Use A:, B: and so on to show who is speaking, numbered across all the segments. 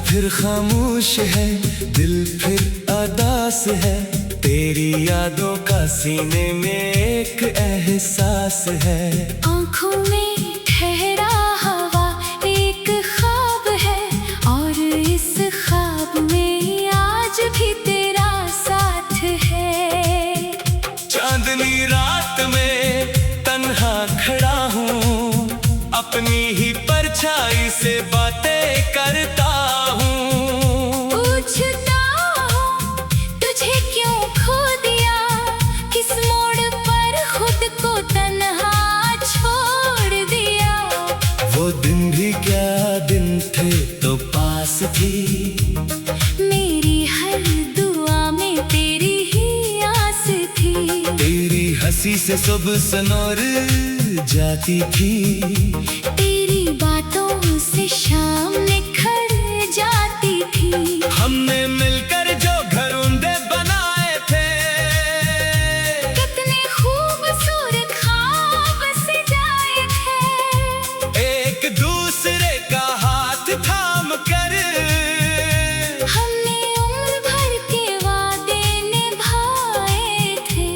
A: फिर खामोश है, दिल फिर अदास है। तेरी यादों का सीने में एक एहसास है।
B: आँखों में ठहरा हवा एक ख्वाब है, और इस ख्वाब में आज भी तेरा साथ है।
A: चांदनी रात में तन्हा खड़ा हूँ, अपनी ही परछाई से बातें करता हूँ।
B: पूछता हूँ तुझे क्यों खो दिया, किस मोड़ पर खुद को तन्हा छोड़ दिया।
A: वो दिन भी क्या दिन थे तो पास थी,
B: मेरी हर दुआ में तेरी ही आस थी।
A: तेरी हंसी से सुबह सनोर जाती थी।
B: तेरी बातों से शाम निखर जाती थी।
A: हमने मिलकर जो घरौंदे बनाए थे,
B: कितने खूबसूरत ख्वाब सजाए थे।
A: एक दूसरे का हाथ थाम कर
B: हमने उम्र भर के वादे निभाए थे।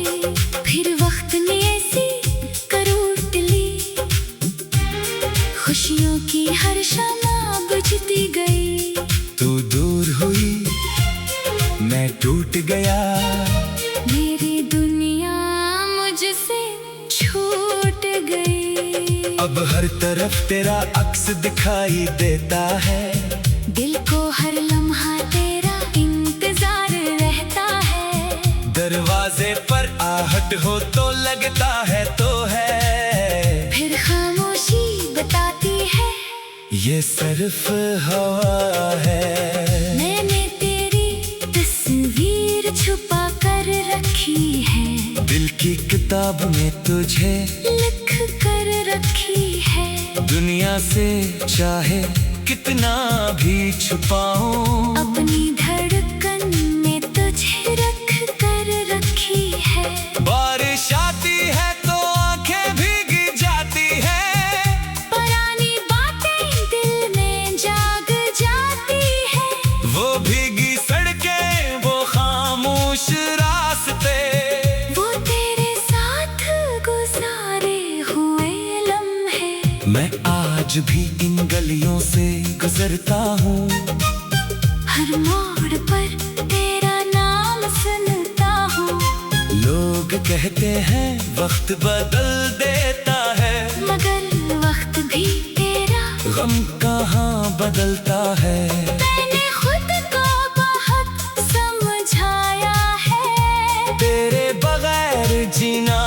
B: फिर वक्त ने ऐसी करवट ली, खुशियों की हर शम्मा बुझती गई।
A: तू दूर हुई, मैं टूट गया।
B: मेरी दुनिया मुझसे छूट गई।
A: अब हर तरफ तेरा अक्स दिखाई देता है।
B: दिल को हर लम्हा तेरा इंतजार रहता है।
A: दरवाजे पर आहट हो तो लगता है तो है।
B: फिर खामोशी बताती है
A: ये सिर्फ हवा है।
B: मैंने तेरी तस्वीर छुपा कर रखी है।
A: दिल की किताब में तुझे
B: लिख कर रखी है।
A: दुनिया से चाहे कितना भी छुपाऊं,
B: अपनी धड़कन में तुझे रख कर रखी है।
A: बारिश आती है तो आंखें भीग जाती है।
B: पुरानी बातें दिल में जाग जाती है।
A: वो भीगी सड़कें, वो खामोश रास्ते,
B: वो तेरे साथ गुजारे हुए लम्हे।
A: मैं आज भी इन गलियों से गुजरता हूँ।
B: हर मोड़ पर तेरा नाम सुनता हूँ।
A: लोग कहते हैं वक्त बदल देता है,
B: मगर वक्त भी तेरा
A: गम कहाँ बदलता है।
B: मैंने खुद को बहुत समझाया है।
A: तेरे बगैर जीना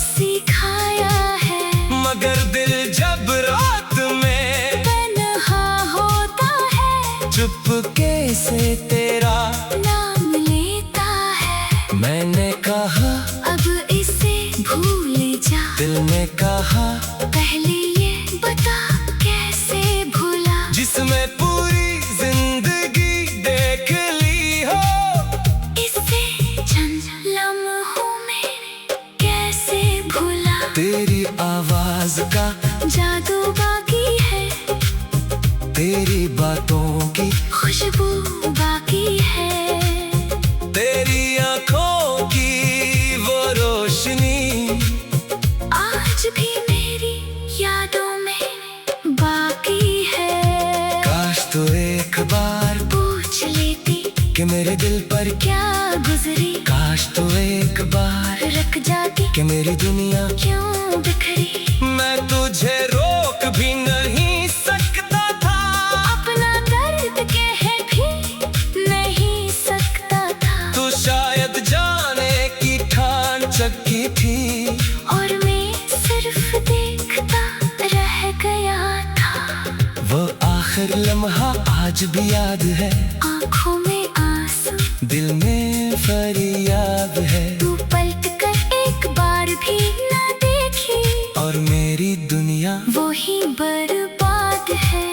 B: सिखाया है।
A: मगर दिल जब रात में
B: तन्हा होता है,
A: चुपके से तेरा
B: नाम लेता है।
A: मैंने कहा
B: अब इसे भूल जा।
A: दिल ने कहा
B: पहले ये बता कैसे भूला।
A: जिसमें पूरी जिंदगी देख ली हो,
B: इसे चंद लम्हों में कैसे भूला।
A: तेरी आवाज का
B: जादू बाकी है,
A: तेरी बातों की
B: खुशबू बाकी है।
A: तेरी आंखों की वो रोशनी
B: आज भी मेरी यादों में बाकी है।
A: काश तो एक बार
B: पूछ लेती
A: कि मेरे दिल पर
B: क्या गुजरी।
A: काश तो एक बार
B: रुक जाती
A: कि मेरी दुनिया
B: क्यों बिखरी।
A: मैं तुझे रोक भी नहीं सकता था,
B: अपना दर्द कह भी नहीं सकता था।
A: तू शायद जाने की ठान चकी थी,
B: और मैं सिर्फ देखता रह गया था।
A: वो आखिर लम्हा आज भी याद है।
B: आँखों में आंसू,
A: दिल में फरियाद है।
B: तू पलट कर एक बार भी न देखी,
A: और मेरी दुनिया
B: वो ही बर्बाद है।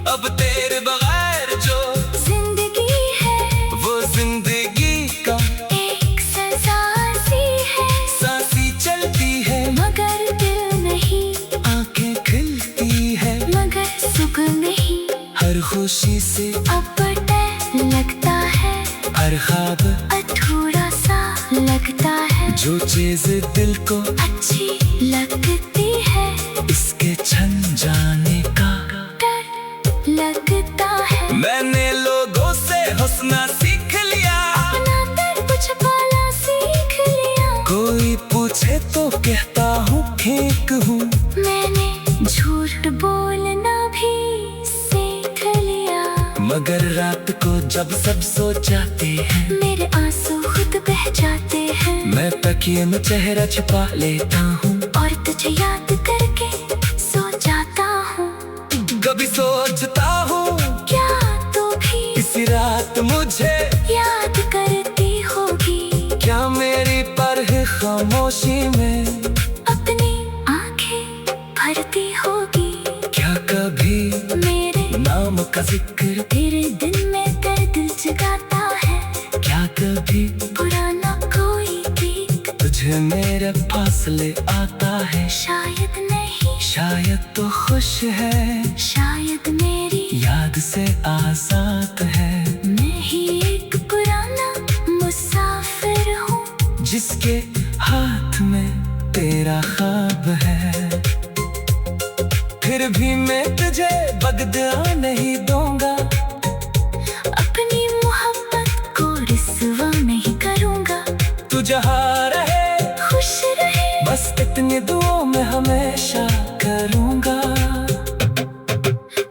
A: अब तेरे बगैर जो
B: जिंदगी है,
A: वो जिंदगी का
B: एक सजा सी है।
A: सांसी चलती है,
B: मगर दिल नहीं,
A: आंखें खिलती है,
B: मगर सुख नहीं।
A: हर खुशी से
B: अब
A: हर ख्वाब
B: अधूरा सा लगता है,
A: जो चीज दिल को
B: अच्छी लगती है,
A: इसके छन जाने का
B: डर लगता है।
A: मैंने लोगों से हंसना सीख लिया,
B: अपना दर्द छुपाना सीख लिया।
A: कोई पूछे तो कहता हूँ ठीक हूँ,
B: मैंने झूठ बोलना भी सीख लिया।
A: मगर रात को जब सब सो जाते हैं,
B: मेरे आंसू खुद बह जाते हैं।
A: मैं तकिए में चेहरा छिपा लेता हूँ,
B: और तुझे याद करके सो जाता हूँ।
A: कभी सोचता हूँ
B: क्या तू भी
A: इसी रात मुझे
B: याद करती होगी,
A: क्या मेरी परह खामोशी में
B: अपनी आंखें भरती होगी।
A: क्या कभी
B: मेरे
A: नाम का जिक्र
B: तेरे दिन में दर्द जगाता है,
A: क्या कभी
B: पुराना कोई गीत
A: तुझे मेरे पास ले आता है।
B: शायद नहीं,
A: शायद तो खुश है,
B: शायद मेरी
A: याद से आजाद है,
B: मैं ही एक पुराना मुसाफिर हूँ,
A: जिसके हाथ में तेरा ख्वाब है। फिर भी मैं तुझे बगदा नहीं दूंगा,
B: अपनी मोहब्बत को रिस्वा नहीं करूँगा।
A: तू जहाँ रहे
B: खुश रहे,
A: बस इतनी दुआओं में हमेशा करूँगा।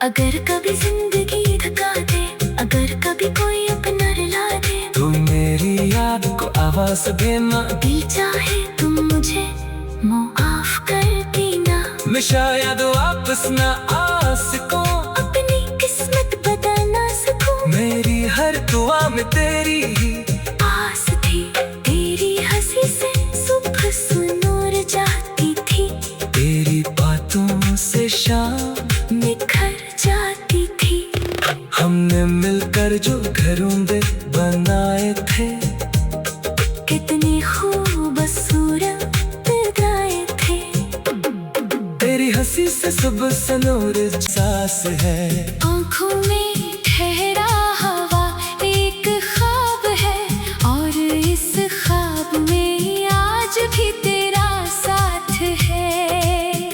B: अगर कभी जिंदगी थका दे, अगर कभी कोई अपना रुला दे,
A: तू मेरी याद को आवाज देना,
B: दिल चाहे तुम मुझे माफ कर देना।
A: मैं शायद वापस न आ सकूं,
B: अपनी किस्मत बता ना सकूं।
A: मेरी हर दुआ में तेरी ही
B: आस थी, तेरी हंसी से सुबह सुनूर जाती थी,
A: तेरी बातों से शाम
B: निखर जाती थी।
A: हमने मिलकर जो घरोंदे बनाए थे,
B: कितनी खूबसूरत गाए थे।
A: तेरी हंसी से सुबह से नूर सांस है,
B: आँखों में ठहरा हवा एक ख्वाब है, और इस ख्वाब में आज भी तेरा साथ है।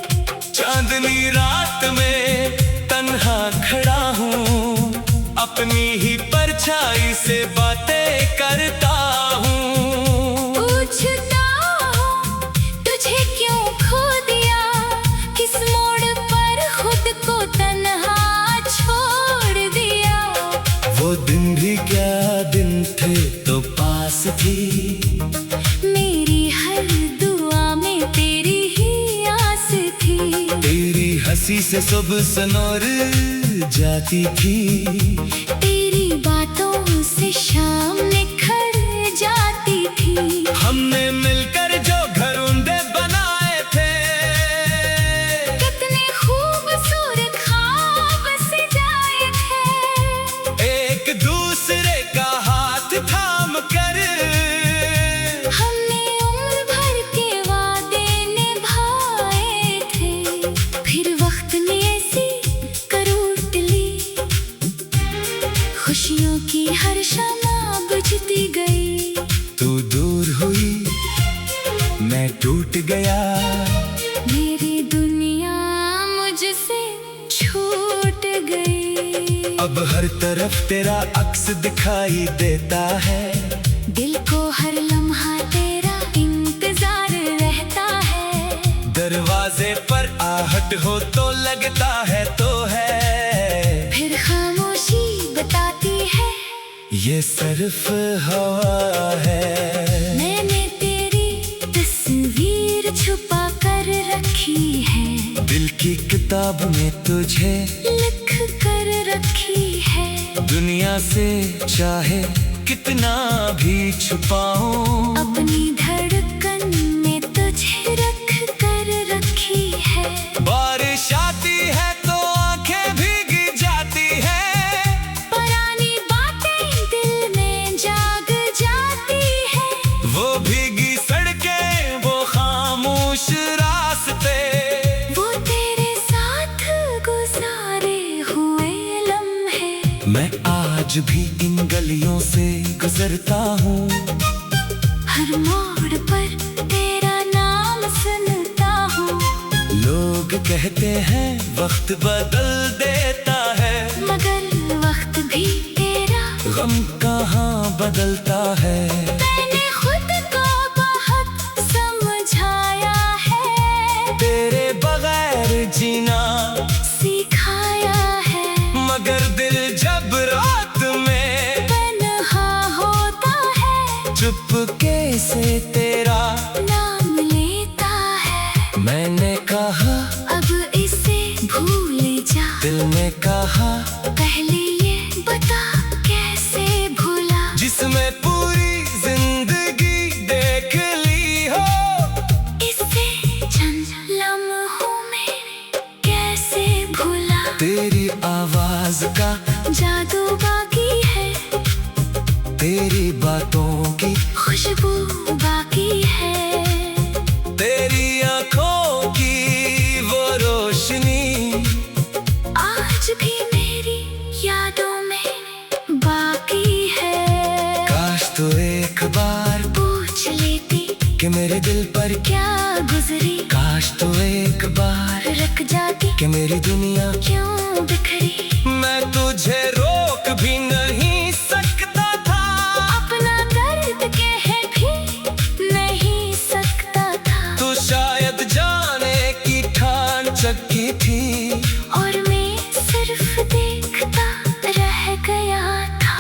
A: चांदनी रात में तन्हा खड़ा हूँ, अपनी ही परछाई से बातें करता हूँ।
B: पूछता हूँ तुझे क्यों खो दिया, किस मोड़ पर खुद को तन्हा छोड़ दिया।
A: वो दिन भी क्या दिन थे तो पास थी,
B: मेरी हर दुआ में तेरी ही आस थी,
A: तेरी हंसी से सुबह सनोर जाती थी,
B: तेरी बातों से शाम निखर जाती थी।
A: हमने मिलकर जो घरोंदे बनाए थे,
B: कितने खूबसूरत ख्वाब सजाए थे,
A: एक दूसरे का हाथ थाम कर
B: हमने उम्र भर के वादे निभाए थे। फिर वक्त ने ऐसी करवट ली, खुशियों की हर शम्मा बुझती गई।
A: तू दूर हुई मैं टूट गया,
B: मेरी दुनिया मुझसे छूट गई।
A: अब हर तरफ तेरा अक्स दिखाई देता है,
B: दिल को हर लम्हा तेरा इंतजार रहता है,
A: दरवाजे पर आहट हो तो लगता है तो है,
B: फिर खामोशी बताती है
A: ये सिर्फ हवा है।
B: मैंने तेरी तस्वीर छुपा कर रखी है,
A: दिल की किताब में तुझे
B: लिख कर रखी है।
A: दुनिया से चाहे कितना भी छुपाऊं,
B: अपनी धड़कन में तुझे रख कर रखी है।
A: बारिश आती है तो आंखें भीग जाती है,
B: पुरानी बातें दिल में जाग जाती है,
A: वो भीगी सड़कें वो खामोश रास्ते,
B: वो तेरे साथ गुजारे हुए लम्हे।
A: मैं आज भी इन गलियों से गुजरता हूँ।
B: हर मोड़ पर तेरा नाम सुनता हूँ।
A: लोग कहते हैं वक्त बदल देता है,
B: मगर वक्त भी तेरा
A: गम कहाँ बदलता है।
B: मैंने खुद को बहुत समझाया है,
A: तेरे बगैर जीना
B: सिखाया है।
A: मगर दिल जब रात में
B: तन्हा होता है,
A: चुपके से तेरा
B: नाम लेता है।
A: मैंने कहा
B: अब इसे भूल जा,
A: दिल ने कहा
B: पहले ये बता कैसे भूला।
A: जिसमें पूरी जिंदगी देख ली हो,
B: इसे चंद लम्हों में कैसे भूला।
A: तेरी आवाज का
B: जादू बाकी है,
A: तेरी बातों की
B: खुशबू बाकी है।
A: तेरी आंखों की वो रोशनी
B: आज भी मेरी यादों में बाकी है।
A: काश तो एक बार
B: पूछ लेती
A: कि मेरे दिल पर
B: क्या गुजरी,
A: काश तो एक बार
B: रख जाती
A: कि मेरी दुनिया
B: क्यों बिखरी।
A: मैं तुझे रोक भी नहीं सकता था,
B: अपना दर्द कह भी नहीं सकता था।
A: तू शायद जाने की ठान चकी थी,
B: और मैं सिर्फ देखता रह गया था।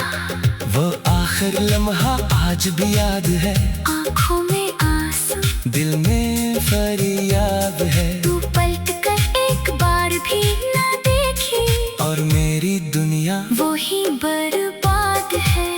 A: वो आखिर लम्हा आज भी याद है,
B: आँखों में आंसू,
A: दिल में फरियाद है।
B: तू पलट कर एक बार भी न देखी,
A: और मेरी दुनिया
B: वो ही बर्बाद है।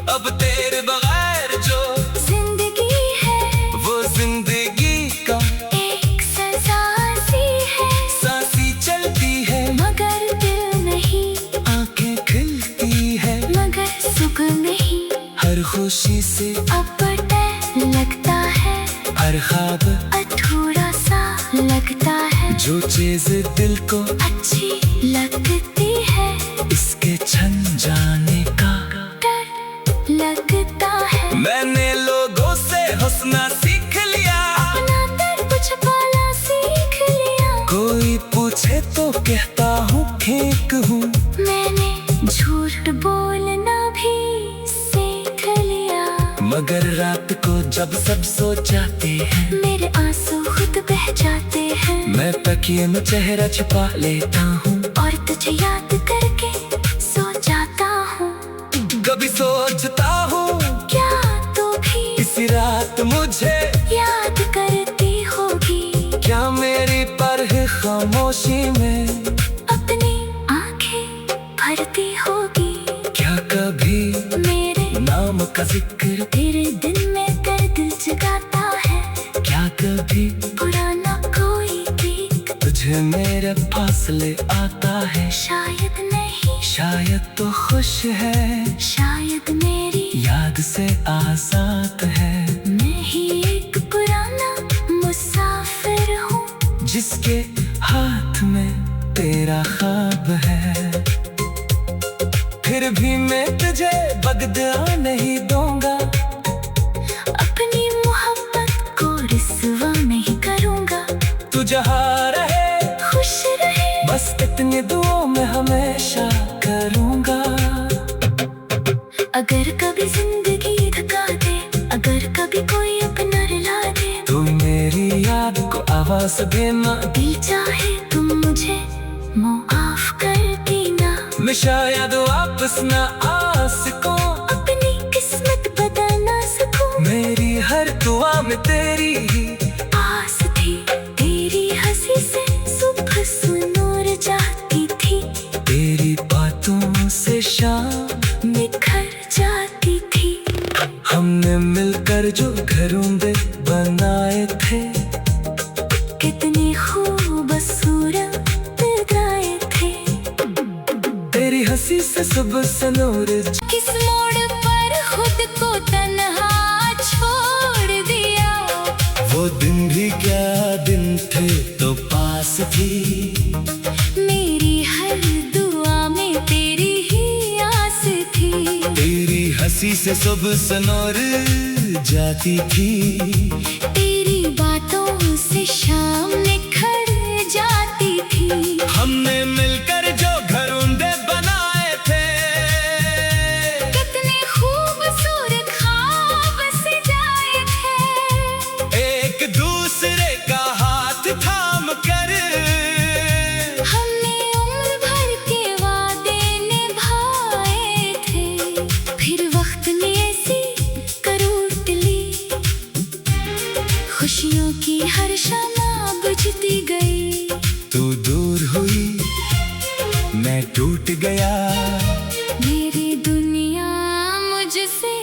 A: अब तेरे बगैर जो
B: जिंदगी है,
A: वो जिंदगी का
B: एक सजा सी है।
A: सांसी चलती है,
B: मगर दिल नहीं,
A: आंखें खिलती है,
B: मगर सुख नहीं।
A: हर खुशी से
B: अब डर लगता है,
A: हर ख्वाब
B: अधूरा सा लगता है।
A: जो चीज दिल को
B: अच्छी लगती है,
A: इसके छन जाने का
B: डर लगता है।
A: मैंने लोगों से हंसना सीख लिया,
B: अपना दर्द छुपाना सीख लिया।
A: कोई पूछे तो कहता हूँ ठीक हूँ,
B: मैंने झूठ बोलना भी सीख लिया।
A: मगर रात को जब सब सो जाते हैं,
B: मेरे आंसू खुद बह जाते हैं।
A: मैं तकिए में चेहरा छिपा लेता हूँ,
B: और तुझे याद करके सो जाता हूँ।
A: कभी सोचता हूँ
B: क्या तू भी
A: इसी रात मुझे
B: याद करती होगी,
A: क्या मेरी पर खामोशी में
B: अपनी आंखें भरती होगी।
A: क्या कभी
B: मेरे
A: नाम का जिक्र
B: तेरे दिन में दर्द जगाता है।
A: क्या कभी
B: पुराना कोई गीत
A: तुझे मेरे फासले आता है।
B: शायद नहीं,
A: शायद तो खुश है,
B: शायद मेरी
A: याद से आजाद है।
B: मैं ही एक पुराना मुसाफिर हूँ,
A: जिसके हाथ में तेरा ख्वाब है। फिर भी मैं तुझे बदला नहीं दूंगा,
B: अपनी मोहब्बत को रिस्वा नहीं करूँगा।
A: तू जहाँ रहे
B: खुश रहे,
A: बस इतनी दुआओं में हमेशा करूँगा।
B: अगर कभी जिंदगी धका दे, अगर कभी कोई अपना रुला दे,
A: तू मेरी याद को आवाज देना,
B: दिल चाहे तुम मुझे माफ कर देना।
A: मैं शायद वापस न आ सकूं,
B: अपनी किस्मत बता ना सकूं।
A: मेरी हर दुआ में तेरी ही
B: आस थी, तेरी हंसी से सुबह सुनूर जाती थी।
A: तेरी बातों से शाम
B: निखर जाती थी।
A: हमने मिलकर जो घरोंदे बनाए थे,
B: कितनी खूबसूरत गाए थे।
A: तेरी हंसी से सुबह से नूर
B: किस मोड़ पर खुद को तन्हा छोड़ दिया।
A: वो दिन भी क्या दिन थे तो पास थी, मेरी हर दुआ में तेरी ही आस थी। तेरी हंसी उसी से सुबह सनोर जाती थी।
B: तेरी बातों से शाम निखर जाती थी।
A: हमने मिलकर जो घरौंदे बनाए थे,
B: कितने खूबसूरत ख्वाब सजाए थे।
A: एक दूसरे का हाथ थाम कर
B: हमने उम्र भर के वादे निभाए थे। फिर वक्त ने ऐसी करवट ली, खुशियों की हर शम्मा बुझती गई।
A: तू दूर हुई, मैं टूट गया।
B: मेरी दुनिया मुझसे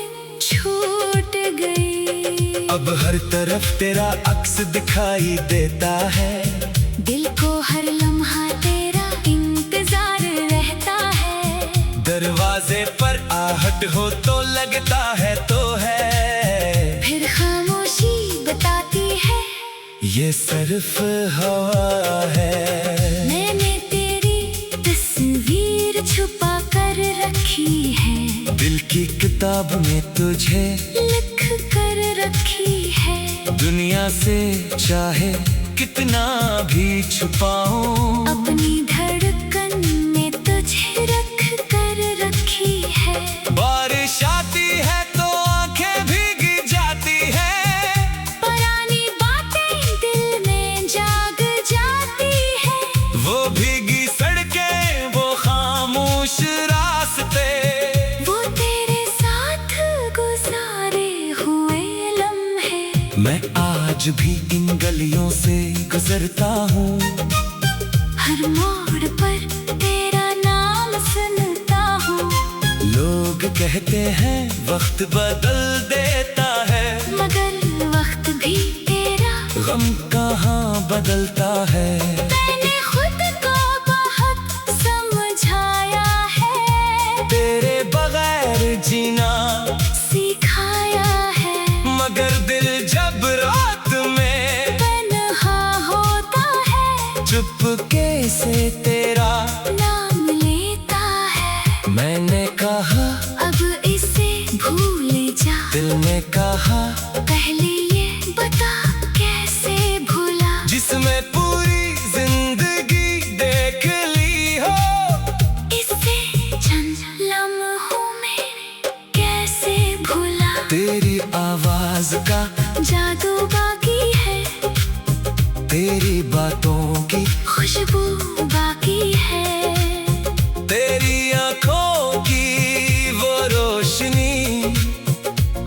B: छूट गई।
A: अब हर तरफ तेरा अक्स दिखाई देता है।
B: दिल को हर लम्हा तेरा इंतजार रहता है।
A: दरवाजे पर आहट हो तो लगता है तो है।
B: फिर खामोशी बताती है
A: ये सिर्फ हवा है।
B: मैंने तेरी तस्वीर छुपा कर रखी है।
A: दिल की किताब में तुझे
B: लिख कर रखी है।
A: दुनिया से चाहे कितना भी छुपाऊं,
B: अपनी धड़कन में तुझे रख कर रखी है।
A: बारिश आती है तो आंखें भीग जाती है।
B: पुरानी बातें दिल में जाग जाती है।
A: वो भीगी सड़कें, वो खामोश रास्ते,
B: वो तेरे साथ गुजारे हुए लम्हे।
A: मैं आज भी इन गलियों से गुजरता हूँ।
B: हर मोड़ पर तेरा नाम सुनता हूँ।
A: लोग कहते हैं वक्त बदल देता है,
B: मगर वक्त भी तेरा
A: गम कहाँ बदलता है।
B: मैंने खुद को बहुत समझाया है।
A: तेरे बगैर जीना
B: सिखाया है।
A: मगर दिल जब रात में
B: तन्हा होता है,
A: चुपके से तेरा
B: नाम लेता है।
A: मैंने कहा
B: अब इसे भूल जा।
A: दिल ने कहा
B: पहले ये बता कैसे भूला।
A: जिसमें पूरी जिंदगी देख ली हो,
B: इसे चंद लम्हों में कैसे भूला।
A: तेरी आवाज का
B: जादू बाकी है,
A: तेरी बातों की
B: खुशबू बाकी है।
A: तेरी आंखों की वो रोशनी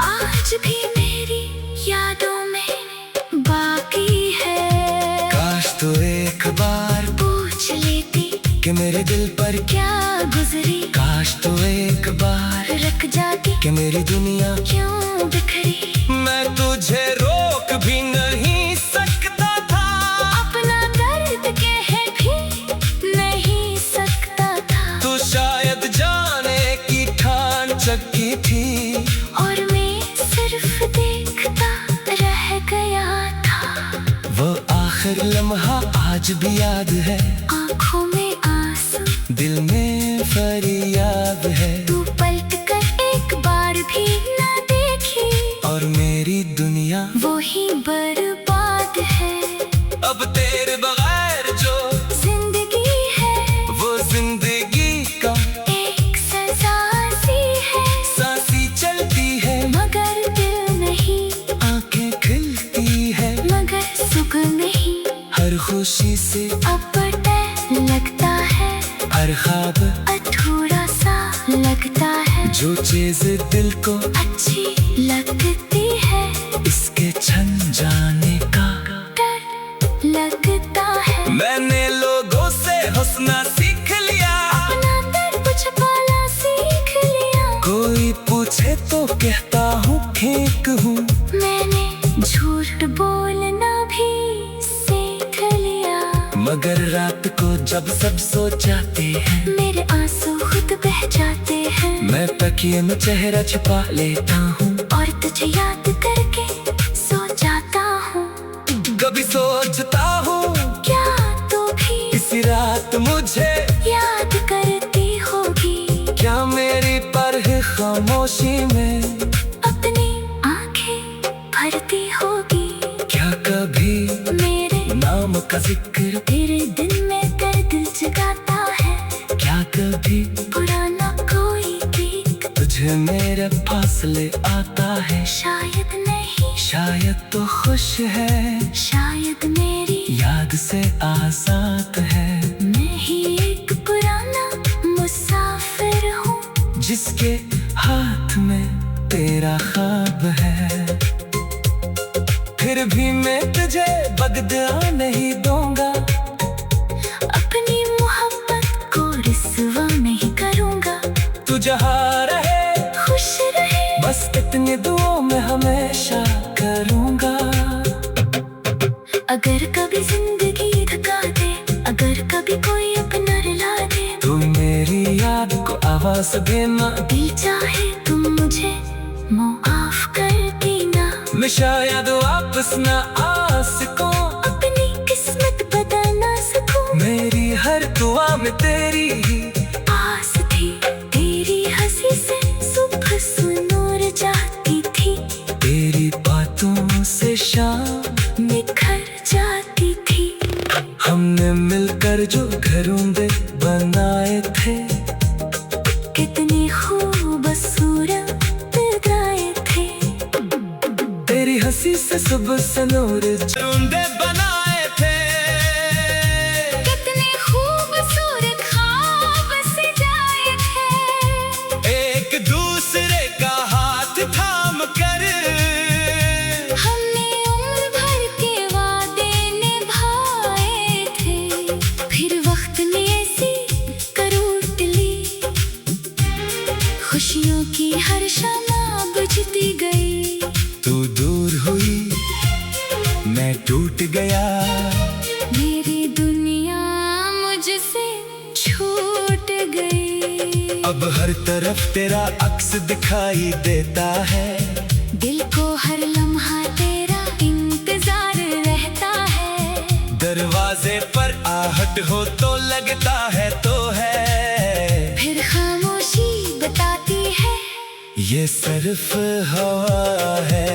B: आज भी मेरी यादों में बाकी है।
A: काश तो एक बार
B: पूछ लेती
A: कि मेरे दिल पर
B: क्या गुजरी।
A: काश तो एक बार
B: रख जाती
A: कि मेरी दुनिया
B: क्यों बिखरी।
A: मैं तुझे रोक भी नहीं सकता था,
B: अपना दर्द कह भी नहीं सकता था।
A: तू शायद जाने की ठान चकी थी,
B: और मैं सिर्फ देखता रह गया था।
A: वो आखिर लम्हा आज भी याद है।
B: आंखों में आंसू,
A: दिल में फरियाद है।
B: तू पलट कर एक बार भी ना देखी।
A: और मेरी दुनिया
B: वो ही बर्बाद है।
A: अब तेरे बगैर जो
B: जिंदगी है,
A: वो जिंदगी का
B: एक सजा सी है।
A: सांसी चलती है,
B: मगर दिल नहीं,
A: आंखें खिलती है,
B: मगर सुख नहीं।
A: हर खुशी से
B: अब डर लगता है,
A: हर ख्वाब
B: अधूरा सा लगता है।
A: जो चीज दिल को
B: अच्छी लगती है,
A: इसके छन जाने का
B: डर लगता है।
A: मैंने लोगों से हंसना सीख लिया,
B: अपना दर्द छुपाना सीख लिया।
A: कोई पूछे तो कहता हूँ ठीक हूँ।
B: मैंने झूठ बोलना भी सीख लिया।
A: मगर रात को जब सब सो जाते हैं,
B: मेरे आंसू खुद बह जाते हैं।
A: मैं तकिए में चेहरा छुपा लेता हूँ,
B: और तुझे याद करके सो जाता हूँ।
A: कभी सोचता हूँ
B: क्या तू भी
A: इसी रात मुझे
B: याद करती होगी।
A: क्या मेरी पर खामोशी में का जिक्र
B: तेरे दिन में कर दिल जगाता है।
A: क्या कभी
B: पुराना कोई गीत
A: तुझे मेरे फासले आता है?
B: शायद नहीं,
A: शायद तो खुश है,
B: शायद मेरी
A: याद से आजाद है।
B: मैं ही एक पुराना मुसाफिर हूँ,
A: जिसके हाथ में तेरा ख्वाब है। फिर भी मैं तुझे बददुआ नहीं दूंगा,
B: अपनी मोहब्बत को रिस्वा नहीं करूँगा।
A: तू जहाँ रहे
B: खुश रहे,
A: बस इतनी दुआओं में हमेशा करूँगा।
B: अगर कभी जिंदगी थका दे, अगर कभी कोई अपना रुला दे,
A: तू मेरी याद को आवाज देना।
B: दिल चाहे तुम मुझे माफ कर देना।
A: मैं शायद वापस न आ सकूं,
B: अपनी किस्मत बदल ना सकूं।
A: मेरी हर दुआ में तेरी ही
B: आस थी, तेरी हंसी से सुबह सुनूर जाती थी,
A: तेरी बातों से शाम
B: निखर जाती थी।
A: हमने मिलकर जो घरोंदे बनाए थे,
B: कितनी खूबसूरत गाए थे।
A: तेरी हंसी से सुबह से नूर घरोंदे बनाए थे।
B: कितने खूबसूरत ख्वाब सजाए थे,
A: एक दूसरे का हाथ थाम कर
B: हमने उम्र भर के वादे निभाए थे। फिर वक्त ने ऐसी करवट ली, खुशियों की हर शम्मा बुझती गई।
A: तू दूर हुई, मैं टूट गया,
B: मेरी दुनिया मुझसे छूट गई।
A: अब हर तरफ तेरा अक्स दिखाई देता है।
B: दिल को हर लम्हा तेरा इंतजार रहता है।
A: दरवाजे पर आहट हो तो लगता है तो है,
B: फिर खामोशी बताती है
A: ये सिर्फ हवा है।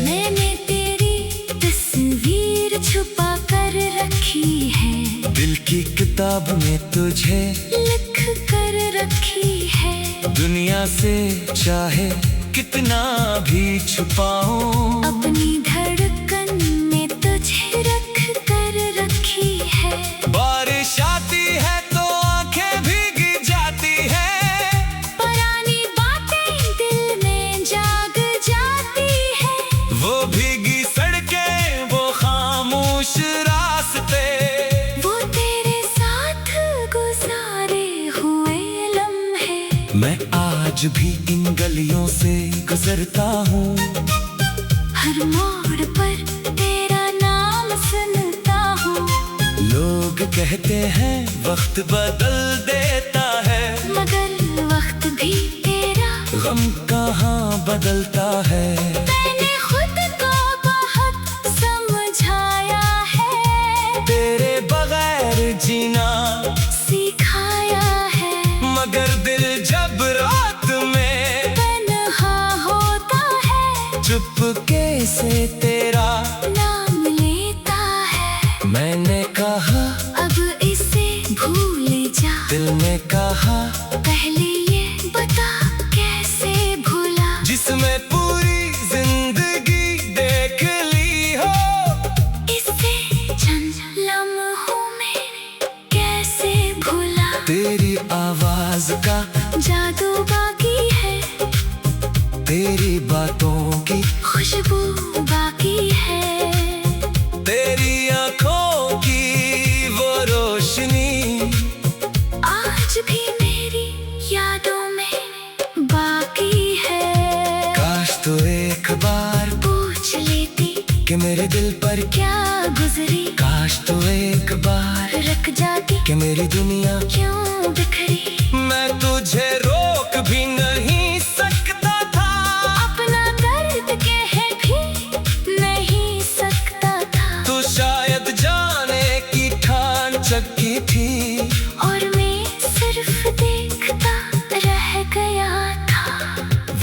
B: मैंने तेरी तस्वीर छुपा कर रखी है,
A: दिल की किताब में तुझे
B: लिख कर रखी है।
A: दुनिया से चाहे कितना भी छुपाऊं,
B: अपनी धड़कन में तुझे रख कर रखी है।
A: बारिश आती है तो आंखें भीग जाती है,
B: पुरानी बातें दिल में जाग जाती है।
A: वो भीगी सड़कें, वो खामोश रास्ते,
B: वो तेरे साथ गुजारे हुए लम्हे।
A: मैं आज भी इन गलियों से गुजरता हूँ।
B: हर मोड़ पर तेरा नाम सुनता हूँ,
A: लोग कहते हैं वक्त बदल देता है,
B: मगर वक्त भी तेरा।
A: गम कहाँ बदलता है।
B: मैंने खुद को बहुत समझाया है,
A: तेरे बगैर जीना
B: सिखाया है।
A: मगर दिल जब रात में
B: तन्हा होता है,
A: चुपके से तेरा
B: नाम लेता है।
A: मैंने कहा
B: अब इसे भूल जा,
A: दिल ने कहा
B: पहले ये बता कैसे भूला।
A: जिसमें पूरी जिंदगी देख ली हो,
B: इसे चंद लम्हों में कैसे भूला।
A: तेरी आवाज का
B: जादू बाकी है,
A: तेरी बातों की
B: खुशबू बाकी है।
A: तेरी आंखों की वो रोशनी
B: आज भी मेरी यादों में बाकी है।
A: काश तो एक बार
B: पूछ लेती
A: कि मेरे दिल पर
B: क्या गुजरी,
A: काश तो एक बार
B: रख जाती
A: कि मेरी दुनिया
B: क्यों बिखरी।
A: मैं तुझे रोक भी नहीं सकता था,
B: अपना दर्द कह भी नहीं सकता था।
A: तू शायद जाने की ठान चकी थी,
B: और मैं सिर्फ देखता रह गया था।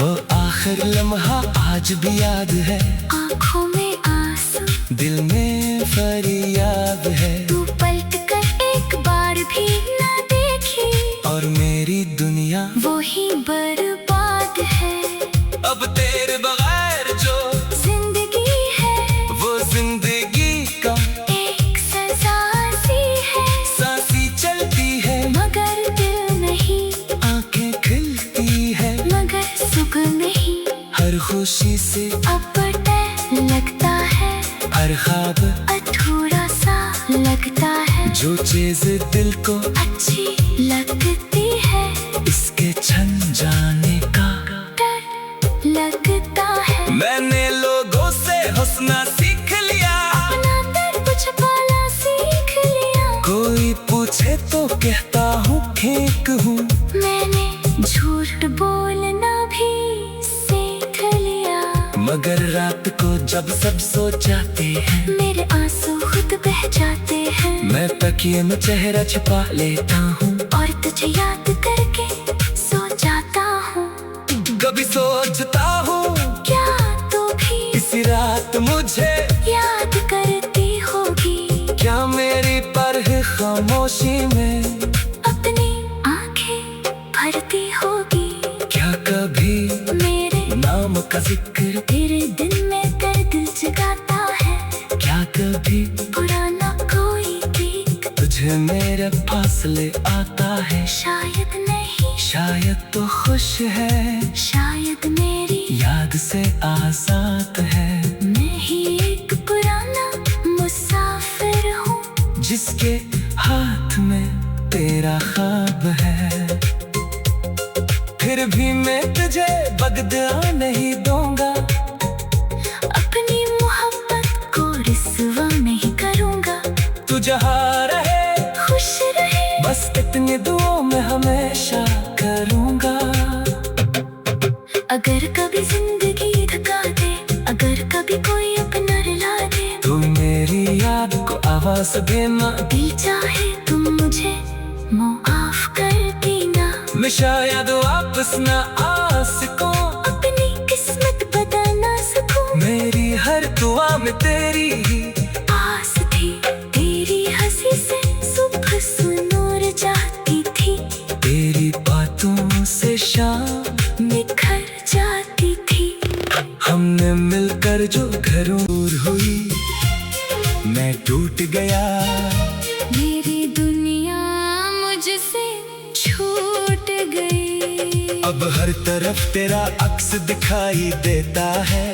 A: वो आखिर लम्हा आज भी याद है,
B: आंखों में आंसू,
A: दिल में फरियाद है।
B: तू पलट कर एक बार भी ना देखी
A: और मेरी दुनिया
B: वो ही बर्बाद है।
A: अब तेरे बगैर जो
B: जिंदगी है
A: वो जिंदगी का
B: एक सजा सी है।
A: सांसी चलती है
B: मगर दिल नहीं,
A: आंखें खिलती है
B: मगर सुख नहीं।
A: हर खुशी से
B: अब डर लगता है,
A: हर ख्वाब
B: अधूरा सा लगता है।
A: जो चीज दिल को
B: अच्छी लगती है
A: इसके छन जाने का
B: डर लगता है।
A: मैंने लोगों से हंसना सीख लिया,
B: अपना दर्द छुपाना सीख लिया।
A: कोई पूछे तो कहता हूँ ठीक हूँ।
B: मैंने झूठ बोलना भी सीख लिया,
A: मगर रात को जब सब सो जाते हैं
B: मेरे आंसू खुद बह जाते हैं।
A: मैं तकिए में चेहरा छिपा लेता हूँ
B: और तुझे याद करके सो जाता हूँ।
A: कभी सोचता हूँ
B: क्या तू भी
A: इसी रात मुझे
B: याद करती होगी,
A: क्या मेरी परह खामोशी में
B: अपनी आंखें भरती होगी।
A: क्या कभी
B: मेरे
A: नाम का जिक्र
B: तेरे दिन में दर्द जगाता है।
A: क्या कभी
B: पुराना कोई गीत
A: तुझे मेरे पास ले आता है।
B: शायद नहीं,
A: शायद तो खुश है,
B: शायद मेरी
A: याद से आजाद है।
B: मैं ही एक पुराना मुसाफिर हूँ
A: जिसके हाथ में तेरा ख्वाब है। फिर भी मैं तुझे बददुआ नहीं दूंगा,
B: अपनी मोहब्बत को रिस्वा नहीं करूँगा।
A: तू जहाँ रहे
B: खुश रहे
A: बस इतनी दुआओं में हमेशा करूँगा।
B: अगर कभी जिंदगी थका दे, अगर कभी कोई अपना रुला दे,
A: तू मेरी याद को आवाज देना,
B: दिल चाहे तुम मुझे माफ कर देना।
A: मैं शायद वापस न आ सकूं,
B: अपनी किस्मत बदल ना सकूं।
A: मेरी हर दुआ में तेरी ही
B: आस थी, तेरी हंसी से सुबह सुनूर जाती थी।
A: तेरी बातों से शाम
B: निखर जाती थी।
A: हमने मिलकर जो घरों दूर हुई, मैं टूट गया।
B: मेरी दुनिया मुझसे छूट गई।
A: अब हर तरफ तेरा अक्स दिखाई देता है,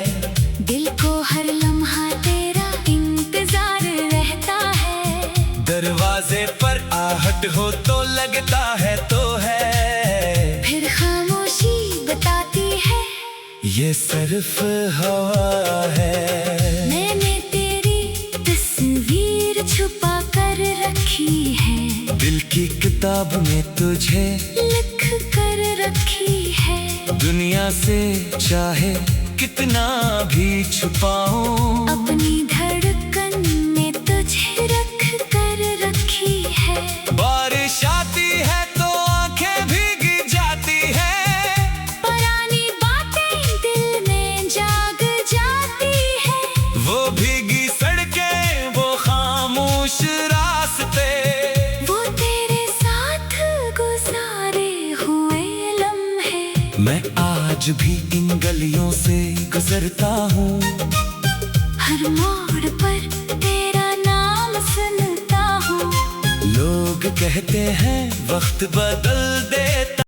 B: दिल को हर लम्हा तेरा इंतजार रहता है।
A: दरवाजे पर आहट हो तो लगता है तो है,
B: फिर खामोशी बताती है
A: ये सिर्फ हवा है।
B: मैंने तेरी तस्वीर छुपा कर रखी है,
A: दिल की किताब में तुझे
B: लिख कर रखी है।
A: दुनिया से चाहे कितना भी छुपाऊं,
B: अपनी धड़कन में तुझे रख कर रखी है।
A: बारिश आती है तो आंखें भीग जाती है,
B: पुरानी बातें दिल में जाग जाती है।
A: वो भीगी सड़कें वो खामोश रास्ते,
B: वो तेरे साथ गुजारे हुए लम्हे।
A: मैं आज भी इन गलियों से गुजरता हूँ,
B: हर मोड़ पर तेरा नाम सुनता हूँ।
A: लोग कहते हैं वक्त बदल देता